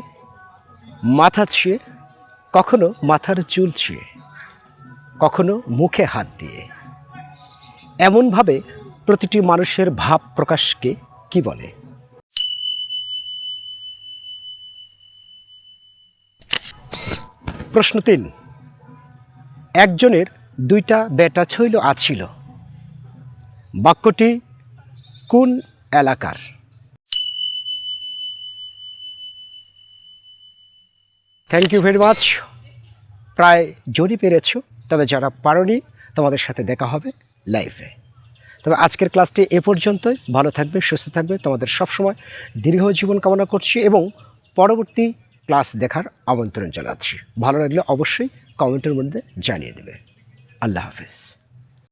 Speaker 1: মাথা ছুঁয়ে, কখনো মাথার চুল ছুঁয়ে, কখনো মুখে হাত দিয়ে, এমনভাবে প্রতিটি মানুষের ভাব প্রকাশকে কি বলে? প্রশ্ন 3, একজনের 2টা বেটা ছিল আছিল, বাক্যটি কোন এলাকার? Thank you very much. প্রায় জড়ি পেরেছ, তবে যারা পারোনি তোমাদের সাথে দেখা হবে লাইভে। তবে আজকের ক্লাসটি এ পর্যন্তই। ভালো থাকবে, সুস্থ থাকবে, তোমাদের সবসময় দীর্ঘ জীবন কামনা করছি এবং পরবর্তী ক্লাস দেখার আমন্ত্রণ জানাচ্ছি। ভালো লাগলে অবশ্যই কমেন্টের মধ্যে জানিয়ে দেবে। আল্লাহ হাফেজ।